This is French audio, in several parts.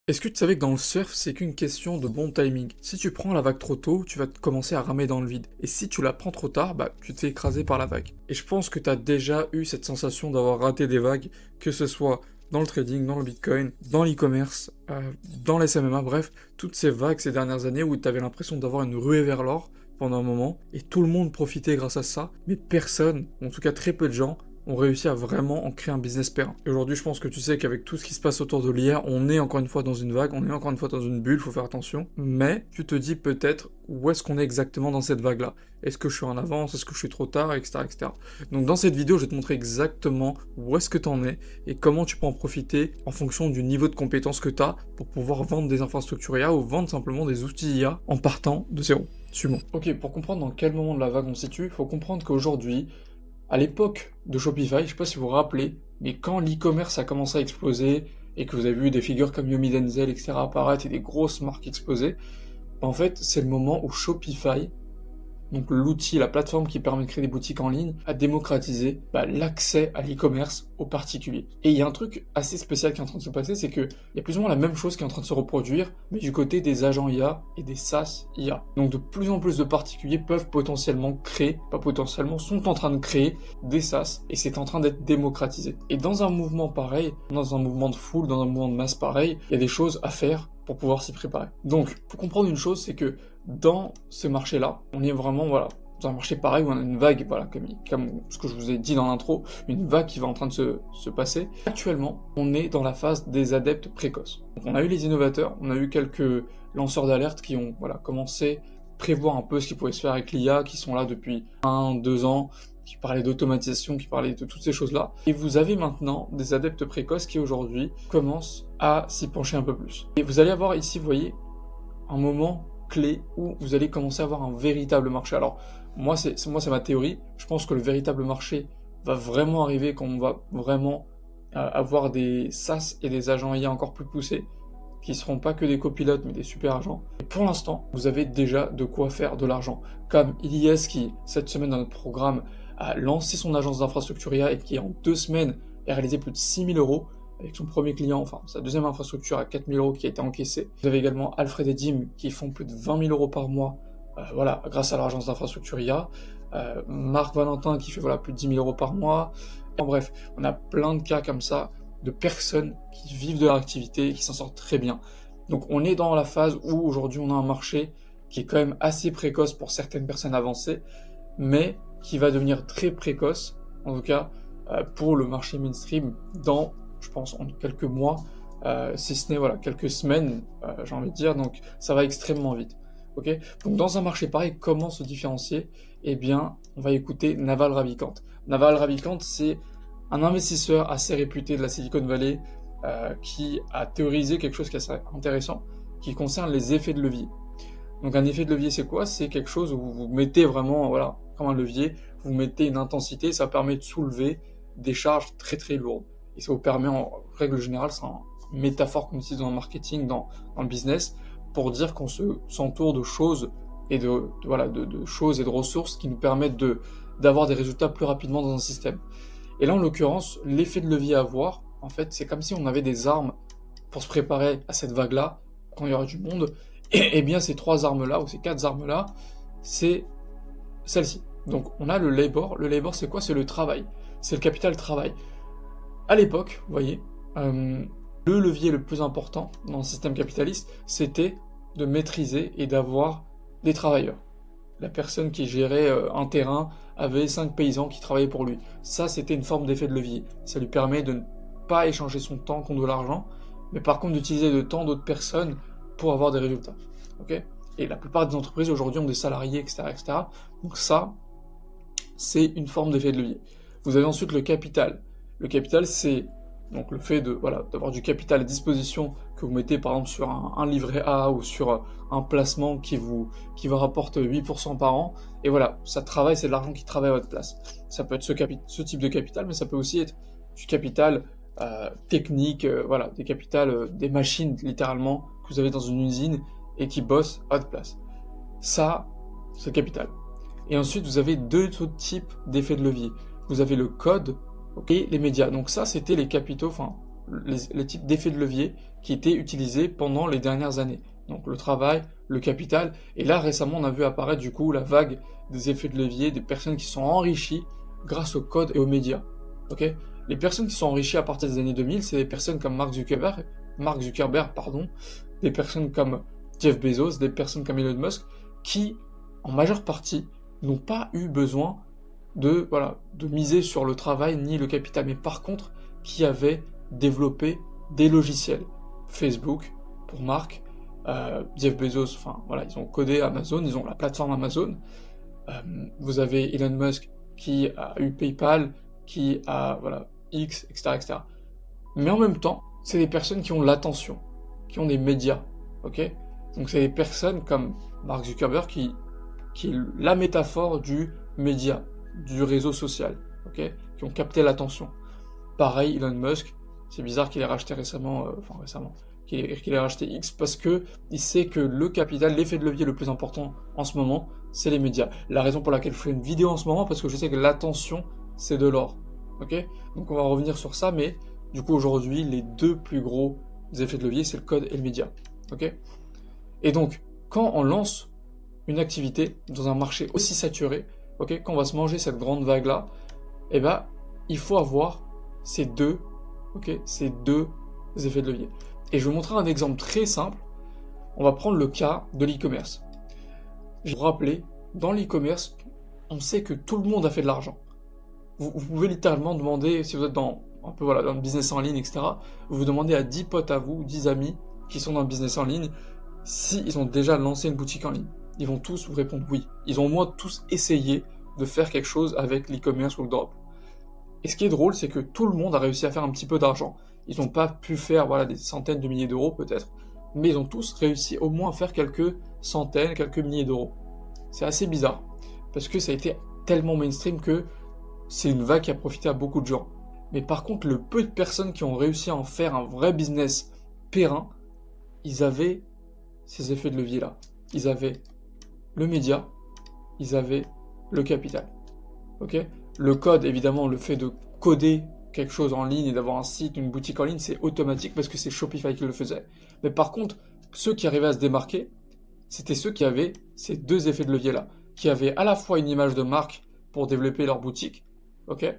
Est-ce que tu savais que dans le surf, c'est qu'une question de bon timing? Si tu prends la vague trop tôt, tu vas commencer à ramer dans le vide. Et si tu la prends trop tard, bah tu te fais écraser par la vague. Et je pense que tu as déjà eu cette sensation d'avoir raté des vagues, que ce soit dans le trading, dans le Bitcoin, dans l'e-commerce, dans les MMA, bref, toutes ces vagues ces dernières années où tu avais l'impression d'avoir une ruée vers l'or pendant un moment, et tout le monde profitait grâce à ça, mais personne, ou en tout cas très peu de gens, ont réussi à vraiment en créer un business pérenne. Et aujourd'hui, je pense que tu sais qu'avec tout ce qui se passe autour de l'IA, on est encore une fois dans une vague, on est encore une fois dans une bulle, faut faire attention. Mais tu te dis peut-être où est-ce qu'on est exactement dans cette vague-là. Est-ce que je suis en avance, est-ce que je suis trop tard, etc., etc. Donc dans cette vidéo, je vais te montrer exactement où est-ce que tu en es et comment tu peux en profiter en fonction du niveau de compétence que tu as pour pouvoir vendre des infrastructures IA ou vendre simplement des outils IA en partant de zéro. Suis-moi. Ok, pour comprendre dans quel moment de la vague on se situe, il faut comprendre qu'aujourd'hui, à l'époque de Shopify, je sais pas si vous vous rappelez, mais quand l'e-commerce a commencé à exploser et que vous avez vu des figures comme Yomi Denzel, etc. apparaître et des grosses marques exploser, en fait, c'est le moment où Shopify, donc l'outil, la plateforme qui permet de créer des boutiques en ligne, a démocratisé l'accès à l'e-commerce aux particuliers. Et il y a un truc assez spécial qui est en train de se passer, c'est qu'il y a plus ou moins la même chose qui est en train de se reproduire, mais du côté des agents IA et des SaaS IA. Donc de plus en plus de particuliers peuvent potentiellement créer, pas potentiellement, sont en train de créer des SaaS, et c'est en train d'être démocratisé. Et dans un mouvement pareil, dans un mouvement de foule, dans un mouvement de masse pareil, il y a des choses à faire pour pouvoir s'y préparer. Donc, faut comprendre une chose, c'est que dans ce marché-là, on est vraiment, dans un marché pareil où on a une vague, comme ce que je vous ai dit dans l'intro, une vague qui va en train de se passer. Actuellement, on est dans la phase des adeptes précoces. Donc, on a eu les innovateurs, on a eu quelques lanceurs d'alerte qui ont, commencé à prévoir un peu ce qui pouvait se faire avec l'IA, qui sont là depuis 1, 2 ans, qui parlaient d'automatisation, qui parlaient de toutes ces choses-là. Et vous avez maintenant des adeptes précoces qui aujourd'hui commencent à s'y pencher un peu plus. Et vous allez avoir ici, vous voyez, un moment clé où vous allez commencer à avoir un véritable marché. Alors, moi, c'est ma théorie. Je pense que le véritable marché va vraiment arriver quand on va vraiment avoir des SaaS et des agents IA encore plus poussés, qui seront pas que des copilotes, mais des super agents. Et pour l'instant, vous avez déjà de quoi faire de l'argent. Comme Ilyes qui, cette semaine dans notre programme, a lancé son agence d'infrastructure IA et qui, en 2 semaines, a réalisé plus de 6 000 euros avec son premier client, enfin sa deuxième infrastructure à 4 000 euros qui a été encaissée. Vous avez également Alfred et Dim qui font plus de 20 000 euros par mois, grâce à leur agence d'infrastructure IA. Marc Valentin qui fait plus de 10 000 euros par mois. En bref, on a plein de cas comme ça de personnes qui vivent de leur activité et qui s'en sortent très bien. Donc on est dans la phase où aujourd'hui on a un marché qui est quand même assez précoce pour certaines personnes avancées, mais qui va devenir très précoce, en tout cas pour le marché mainstream, dans, je pense, en quelques mois, si ce n'est quelques semaines, j'ai envie de dire, donc ça va extrêmement vite. Okay, donc dans un marché pareil, comment se différencier? Eh bien, on va écouter Naval Ravikant. Naval Ravikant, c'est un investisseur assez réputé de la Silicon Valley qui a théorisé quelque chose qui est assez intéressant, qui concerne les effets de levier. Donc un effet de levier, c'est quoi? C'est quelque chose où vous mettez vraiment, comme un levier, vous mettez une intensité, ça permet de soulever des charges très très lourdes. Et ça vous permet, en règle générale, c'est une métaphore qu'on utilise dans le marketing, dans le business, pour dire qu'on s'entoure de choses et de choses et de ressources qui nous permettent d'avoir des résultats plus rapidement dans un système. Et là, en l'occurrence, l'effet de levier à avoir, en fait, c'est comme si on avait des armes pour se préparer à cette vague-là, quand il y aura du monde. Et bien, ces 3 armes-là, ou ces 4 armes-là, c'est celle-ci. Donc, on a le labor. Le labor, c'est quoi? C'est le travail. C'est le capital travail. À l'époque, vous voyez, le levier le plus important dans le système capitaliste, c'était de maîtriser et d'avoir des travailleurs. La personne qui gérait un terrain avait 5 paysans qui travaillaient pour lui. Ça, c'était une forme d'effet de levier. Ça lui permet de ne pas échanger son temps contre de l'argent, mais par contre d'utiliser le temps d'autres personnes pour avoir des résultats. Okay, et la plupart des entreprises aujourd'hui ont des salariés, etc., etc. Donc ça, c'est une forme d'effet de levier. Vous avez ensuite le capital. Le capital, c'est donc le fait d'avoir du capital à disposition que vous mettez par exemple sur un livret A ou sur un placement qui vous rapporte 8% par an. Et voilà, ça travaille, c'est de l'argent qui travaille à votre place. Ça peut être ce type de capital, mais ça peut aussi être du capital technique, des capitales, des machines littéralement que vous avez dans une usine et qui bossent à votre place. Ça, c'est le capital. Et ensuite, vous avez 2 autres types d'effets de levier. Vous avez le code et les médias. Donc ça, c'était les capitaux, les types d'effets de levier qui étaient utilisés pendant les dernières années. Donc le travail, le capital, et là récemment on a vu apparaître du coup la vague des effets de levier, des personnes qui sont enrichies grâce au code et aux médias. Ok, les personnes qui sont enrichies à partir des années 2000, c'est des personnes comme Mark Zuckerberg, des personnes comme Jeff Bezos, des personnes comme Elon Musk, qui en majeure partie n'ont pas eu besoin de miser sur le travail ni le capital, mais par contre qui avaient développé des logiciels. Facebook pour Mark, Jeff Bezos, enfin voilà, ils ont codé Amazon, ils ont la plateforme Amazon. Vous avez Elon Musk qui a eu PayPal, qui a X, etc., etc. Mais en même temps, c'est des personnes qui ont l'attention, qui ont des médias, ok? Donc c'est des personnes comme Mark Zuckerberg qui est la métaphore du média, du réseau social, ok? Qui ont capté l'attention. Pareil, Elon Musk, c'est bizarre qu'il ait racheté qu'il ait racheté X parce que il sait que le capital, l'effet de levier le plus important en ce moment, c'est les médias. La raison pour laquelle je fais une vidéo en ce moment, parce que je sais que l'attention, c'est de l'or, ok? Donc on va revenir sur ça, mais du coup aujourd'hui, les deux plus gros effets de levier, c'est le code et le média, ok? Et donc, quand on lance une activité dans un marché aussi saturé, ok, quand on va se manger cette grande vague-là, eh ben, il faut avoir ces deux effets de levier. Et je vais vous montrer un exemple très simple. On va prendre le cas de l'e-commerce. Je vais vous rappeler, dans l'e-commerce, on sait que tout le monde a fait de l'argent. Vous pouvez littéralement demander, si vous êtes dans le business en ligne, etc., vous demandez à 10 potes à vous, 10 amis qui sont dans le business en ligne, s'ils ont déjà lancé une boutique en ligne. Ils vont tous vous répondre oui. Ils ont au moins tous essayé de faire quelque chose avec l'e-commerce ou le drop. Et ce qui est drôle, c'est que tout le monde a réussi à faire un petit peu d'argent. Ils n'ont pas pu faire des centaines de milliers d'euros peut-être, mais ils ont tous réussi au moins à faire quelques centaines, quelques milliers d'euros. C'est assez bizarre, parce que ça a été tellement mainstream que c'est une vague qui a profité à beaucoup de gens. Mais par contre, le peu de personnes qui ont réussi à en faire un vrai business périn, ils avaient ces effets de levier-là. Ils avaient le média, ils avaient le capital. Ok ? Le code, évidemment, le fait de coder quelque chose en ligne et d'avoir un site, une boutique en ligne, c'est automatique parce que c'est Shopify qui le faisait. Mais par contre, ceux qui arrivaient à se démarquer, c'était ceux qui avaient ces deux effets de levier-là, qui avaient à la fois une image de marque pour développer leur boutique, ok ?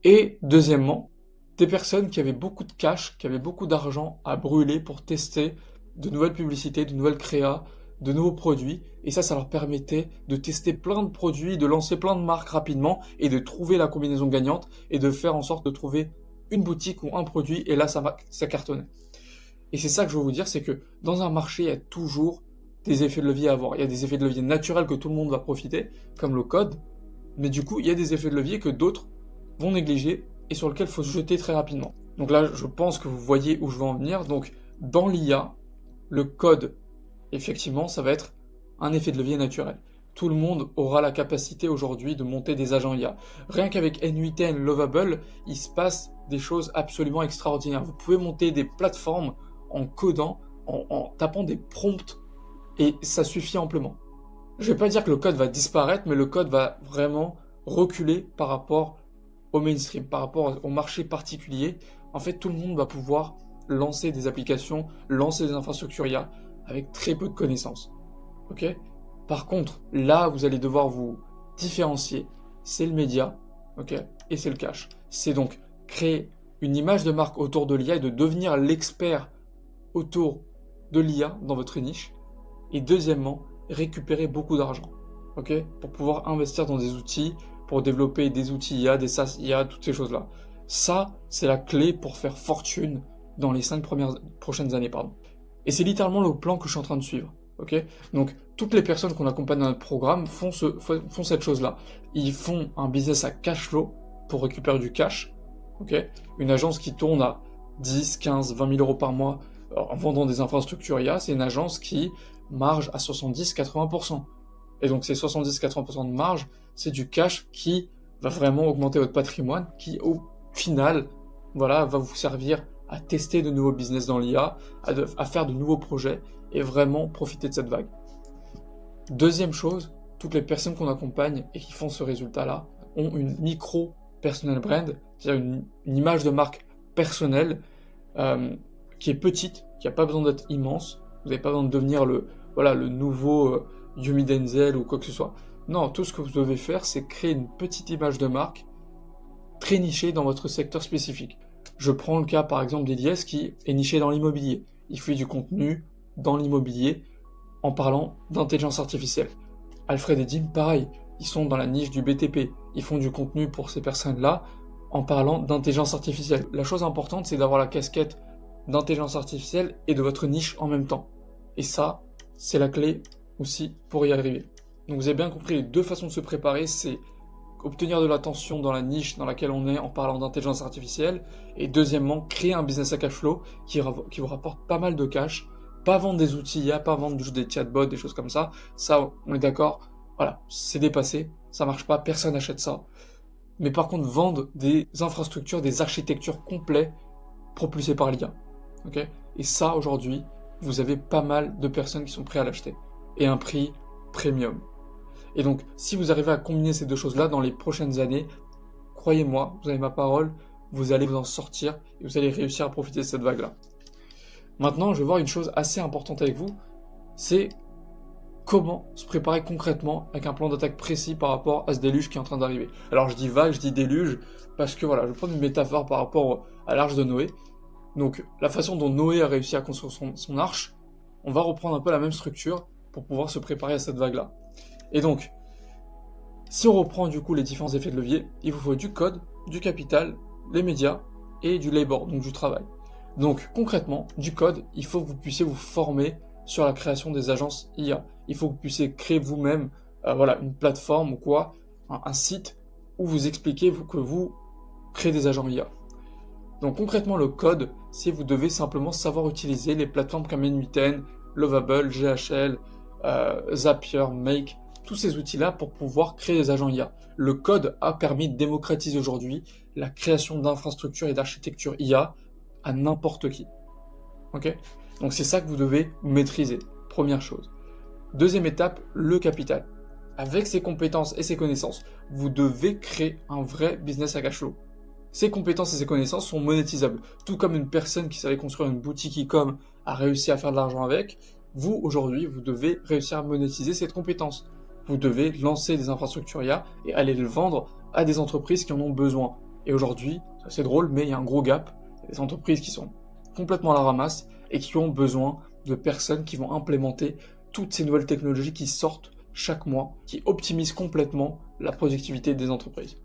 Et deuxièmement, des personnes qui avaient beaucoup de cash, qui avaient beaucoup d'argent à brûler pour tester de nouvelles publicités, de nouvelles créas, de nouveaux produits, et ça leur permettait de tester plein de produits, de lancer plein de marques rapidement, et de trouver la combinaison gagnante, et de faire en sorte de trouver une boutique ou un produit, et là ça cartonnait. Et c'est ça que je veux vous dire, c'est que dans un marché, il y a toujours des effets de levier à avoir. Il y a des effets de levier naturels que tout le monde va profiter, comme le code, mais du coup, il y a des effets de levier que d'autres vont négliger, et sur lesquels il faut se jeter très rapidement. Donc là, je pense que vous voyez où je veux en venir. Donc, dans l'IA, le code, effectivement, ça va être un effet de levier naturel. Tout le monde aura la capacité aujourd'hui de monter des agents IA. Rien qu'avec N8N Lovable, il se passe des choses absolument extraordinaires. Vous pouvez monter des plateformes en codant, en tapant des prompts, et ça suffit amplement. Je vais pas dire que le code va disparaître, mais le code va vraiment reculer par rapport au mainstream, par rapport au marché particulier. En fait, tout le monde va pouvoir lancer des applications, lancer des infrastructures IA avec très peu de connaissances. Ok ? Par contre, là, vous allez devoir vous différencier. C'est le média, ok ? Et c'est le cash. C'est donc créer une image de marque autour de l'IA et de devenir l'expert autour de l'IA dans votre niche. Et deuxièmement, récupérer beaucoup d'argent, ok ? Pour pouvoir investir dans des outils, pour développer des outils IA, des SaaS IA, toutes ces choses-là. Ça, c'est la clé pour faire fortune dans les 5 prochaines années, pardon. Et c'est littéralement le plan que je suis en train de suivre, ok ? Donc, toutes les personnes qu'on accompagne dans notre programme font cette chose-là. Ils font un business à cash flow pour récupérer du cash, ok ? Une agence qui tourne à 10, 15, 20 000 euros par mois en vendant des infrastructures IA, c'est une agence qui marge à 70-80%. Et donc ces 70-80% de marge, c'est du cash qui va vraiment augmenter votre patrimoine, qui au final, va vous servir à tester de nouveaux business dans l'IA, à faire de nouveaux projets et vraiment profiter de cette vague. Deuxième chose, toutes les personnes qu'on accompagne et qui font ce résultat-là ont une micro-personal brand, c'est-à-dire une image de marque personnelle qui est petite, qui n'a pas besoin d'être immense. Vous n'avez pas besoin de devenir le nouveau Yumi Denzel ou quoi que ce soit. Non, tout ce que vous devez faire, c'est créer une petite image de marque très nichée dans votre secteur spécifique. Je prends le cas par exemple d'Elias qui est niché dans l'immobilier. Il fait du contenu dans l'immobilier en parlant d'intelligence artificielle. Alfred et Dim, pareil, ils sont dans la niche du BTP. Ils font du contenu pour ces personnes-là en parlant d'intelligence artificielle. La chose importante, c'est d'avoir la casquette d'intelligence artificielle et de votre niche en même temps. Et ça, c'est la clé aussi pour y arriver. Donc vous avez bien compris, les deux façons de se préparer, c'est obtenir de l'attention dans la niche dans laquelle on est en parlant d'intelligence artificielle, et deuxièmement, créer un business à cash flow qui vous rapporte pas mal de cash, pas vendre des outils IA, pas vendre juste des chatbots, des choses comme ça, on est d'accord, voilà, c'est dépassé, ça marche pas, personne n'achète ça. Mais par contre, vendre des infrastructures, des architectures complètes propulsées par l'IA. Okay, et ça, aujourd'hui, vous avez pas mal de personnes qui sont prêtes à l'acheter. Et un prix premium. Et donc, si vous arrivez à combiner ces deux choses-là dans les prochaines années, croyez-moi, vous avez ma parole, vous allez vous en sortir et vous allez réussir à profiter de cette vague-là. Maintenant, je vais voir une chose assez importante avec vous, c'est comment se préparer concrètement avec un plan d'attaque précis par rapport à ce déluge qui est en train d'arriver. Alors, je dis vague, je dis déluge, parce que voilà, je vais prendre une métaphore par rapport à l'arche de Noé. Donc, la façon dont Noé a réussi à construire son arche, on va reprendre un peu la même structure pour pouvoir se préparer à cette vague-là. Et donc, si on reprend du coup les différents effets de levier, il vous faut du code, du capital, les médias et du labor, donc du travail. Donc concrètement, du code, il faut que vous puissiez vous former sur la création des agences IA. Il faut que vous puissiez créer vous-même une plateforme ou quoi, un site où vous expliquez que vous créez des agents IA. Donc concrètement, le code, c'est vous devez simplement savoir utiliser les plateformes comme N8N, Lovable, GHL, Zapier, Make, tous ces outils-là pour pouvoir créer des agents IA. Le code a permis de démocratiser aujourd'hui la création d'infrastructures et d'architectures IA à n'importe qui. Ok ? Donc c'est ça que vous devez maîtriser, première chose. Deuxième étape, le capital. Avec ses compétences et ses connaissances, vous devez créer un vrai business à cash flow. Ces compétences et ces connaissances sont monétisables. Tout comme une personne qui savait construire une boutique e-com a réussi à faire de l'argent avec, vous, aujourd'hui, vous devez réussir à monétiser cette compétence. Vous devez lancer des infrastructures IA et aller le vendre à des entreprises qui en ont besoin. Et aujourd'hui, c'est drôle, mais il y a un gros gap. Il y a des entreprises qui sont complètement à la ramasse et qui ont besoin de personnes qui vont implémenter toutes ces nouvelles technologies qui sortent chaque mois, qui optimisent complètement la productivité des entreprises.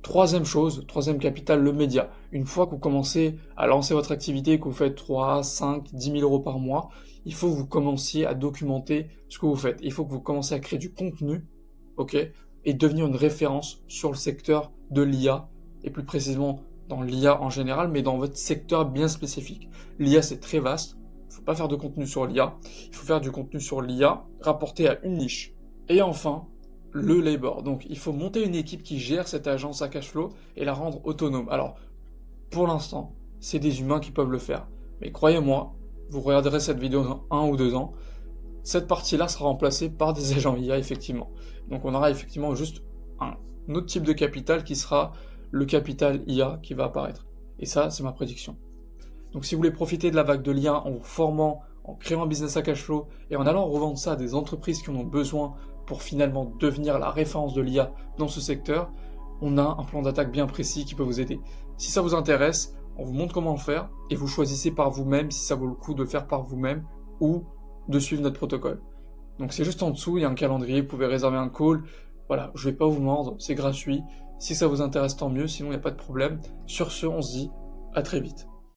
Troisième chose, troisième capital, le média. Une fois que vous commencez à lancer votre activité, que vous faites 3, 5, 10 000 euros par mois, il faut que vous commenciez à documenter ce que vous faites. Il faut que vous commenciez à créer du contenu, ok, et devenir une référence sur le secteur de l'IA, et plus précisément dans l'IA en général, mais dans votre secteur bien spécifique. L'IA, c'est très vaste. Il ne faut pas faire de contenu sur l'IA. Il faut faire du contenu sur l'IA rapporté à une niche. Et enfin, le labor. Donc, il faut monter une équipe qui gère cette agence à cash flow et la rendre autonome. Alors, pour l'instant, c'est des humains qui peuvent le faire. Mais croyez-moi, vous regarderez cette vidéo dans 1 ou 2 ans, cette partie-là sera remplacée par des agents IA, effectivement. Donc, on aura effectivement juste un autre type de capital qui sera le capital IA qui va apparaître. Et ça, c'est ma prédiction. Donc, si vous voulez profiter de la vague de l'IA en vous formant, en créant un business à cash flow et en allant revendre ça à des entreprises qui en ont besoin pour finalement devenir la référence de l'IA dans ce secteur, on a un plan d'attaque bien précis qui peut vous aider. Si ça vous intéresse, on vous montre comment le faire et vous choisissez par vous-même si ça vaut le coup de le faire par vous-même ou de suivre notre protocole. Donc c'est juste en dessous, il y a un calendrier, vous pouvez réserver un call. Voilà, je vais pas vous mordre, c'est gratuit. Si ça vous intéresse, tant mieux, sinon il n'y a pas de problème. Sur ce, on se dit à très vite.